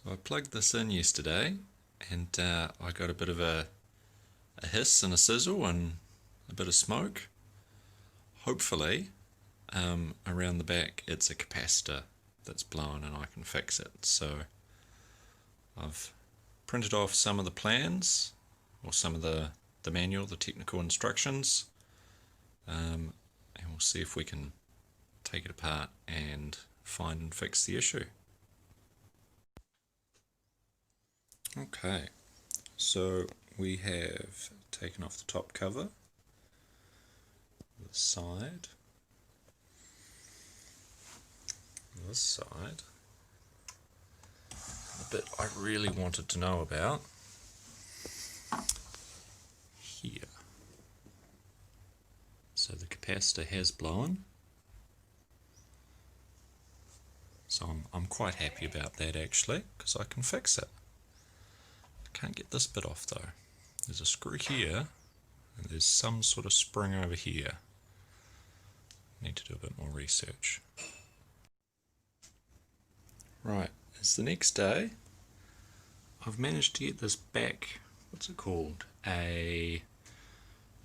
I plugged this in yesterday and I got a bit of a hiss and a sizzle and a bit of smoke. Hopefully around the back it's a capacitor that's blown and I can fix it. So I've printed off some of the plans or some of the manual, the technical instructions, and we'll see if we can take it apart and find and fix the issue. Okay, so we have taken off the top cover, this side, the bit I really wanted to know about here. So the capacitor has blown, so I'm quite happy about that actually, because I can fix it. Can't get this bit off though. There's a screw here and there's some sort of spring over here. Need to do a bit more research. Right, it's the next day. I've managed to get this back, what's it called, a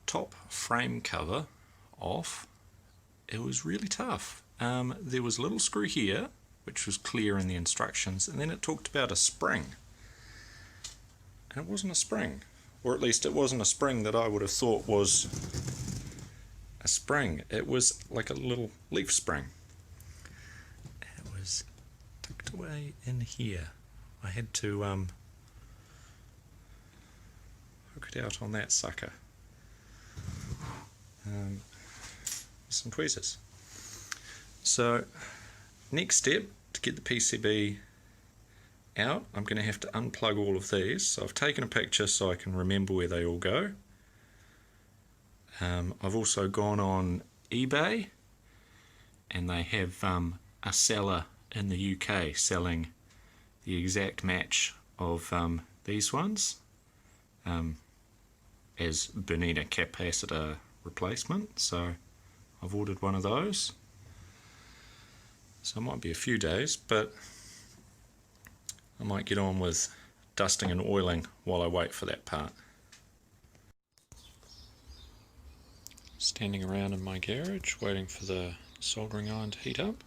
top frame cover off. It was really tough. There was a little screw here which was clear in the instructions, and then it talked about a spring. And it wasn't a spring, or at least it wasn't a spring that I would have thought was a spring. It was like a little leaf spring. It was tucked away in here. I had to hook it out on that sucker. Some tweezers. So next step, to get the PCB out, I'm going to have to unplug all of these. So I've taken a picture so I can remember where they all go. I've also gone on eBay and they have a seller in the UK selling the exact match of these ones as Bernina capacitor replacement. So I've ordered one of those. So it might be a few days, but I might get on with dusting and oiling while I wait for that part. Standing around in my garage waiting for the soldering iron to heat up.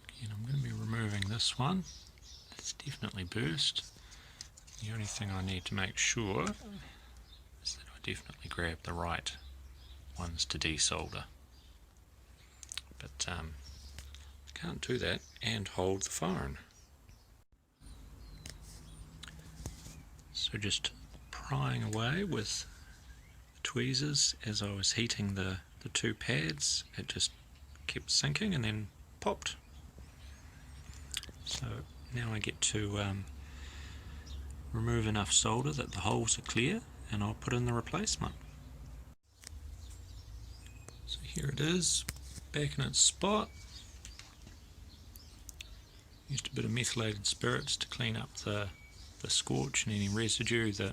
Again, I'm going to be removing this one. It's definitely burst. The only thing I need to make sure is that I definitely grab the right ones to desolder. But can't do that and hold the phone. So just prying away with the tweezers as I was heating the two pads, it just kept sinking and then popped. So now I get to remove enough solder that the holes are clear, and I'll put in the replacement. So here it is, back in its spot. Used a bit of methylated spirits to clean up the scorch and any residue that,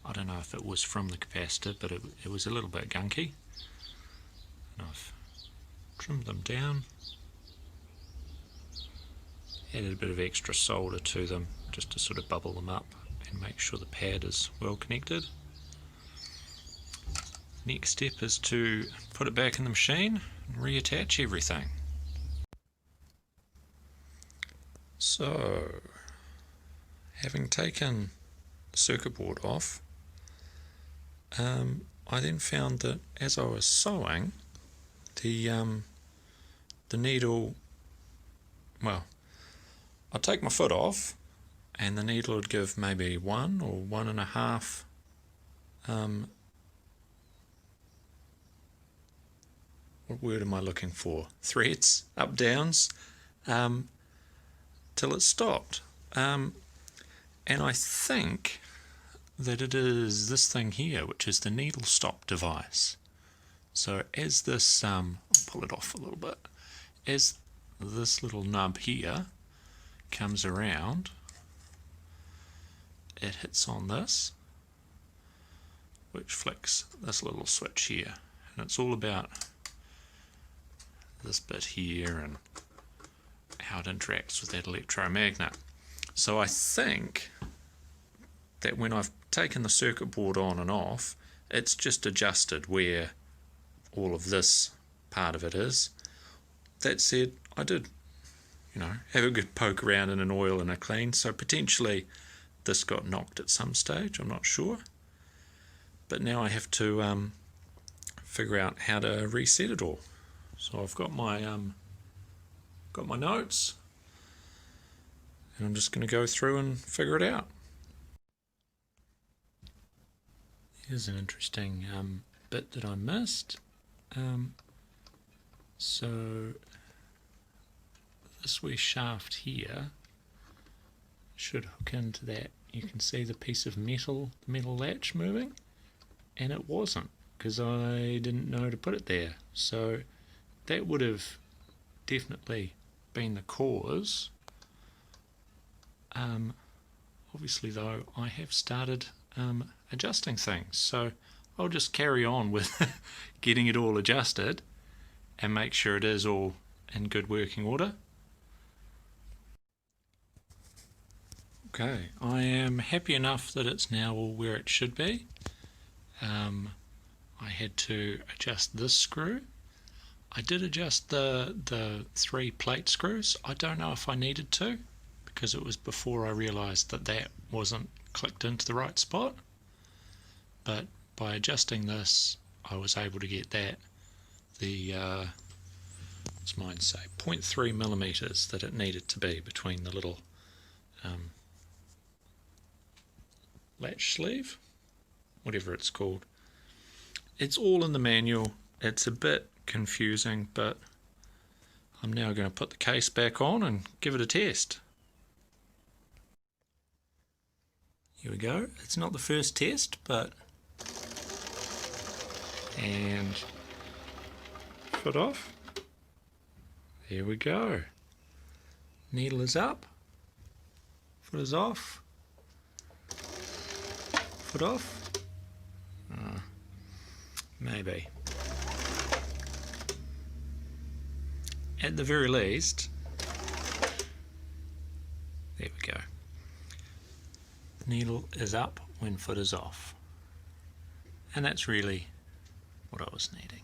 I don't know if it was from the capacitor, but it was a little bit gunky. And I've trimmed them down, added a bit of extra solder to them just to sort of bubble them up and make sure the pad is well connected. Next step is to put it back in the machine and reattach everything. So, having taken the circuit board off, I then found that as I was sewing, the needle, well, I'd take my foot off and the needle would give maybe 1 or 1.5 what word am I looking for? Threads, up downs, till it stopped. And I think that it is this thing here, which is the needle stop device. So as this, I'll pull it off a little bit, as this little nub here comes around, it hits on this, which flicks this little switch here. And it's all about this bit here and how it interacts with that electromagnet. So I think that when I've taken the circuit board on and off, it's just adjusted where all of this part of it is. That said, I did, have a good poke around in an oil and a clean, so potentially this got knocked at some stage, I'm not sure. But now I have to figure out how to reset it all. So I've got my notes, and I'm just going to go through and figure it out. Here's an interesting bit that I missed. So this wee shaft here should hook into that. You can see the piece of metal latch moving, and it wasn't, because I didn't know to put it there. So that would have definitely been the cause. Obviously though, I have started adjusting things, so I'll just carry on with getting it all adjusted and make sure it is all in good working order. Okay, I am happy enough that it's now all where it should be. I had to adjust this screw. I did adjust the 3 plate screws. I don't know if I needed to, because it was before I realised that wasn't clicked into the right spot. But by adjusting this, I was able to get that, what's mine say, 0.3 millimeters that it needed to be between the little latch sleeve, whatever it's called. It's all in the manual. It's a bit confusing, but I'm now going to put the case back on and give it a test. Here we go. It's not the first test, but and foot off. There we go. Needle is up, foot is off, foot off. Maybe. At the very least, there we go. Needle is up when foot is off. And that's really what I was needing.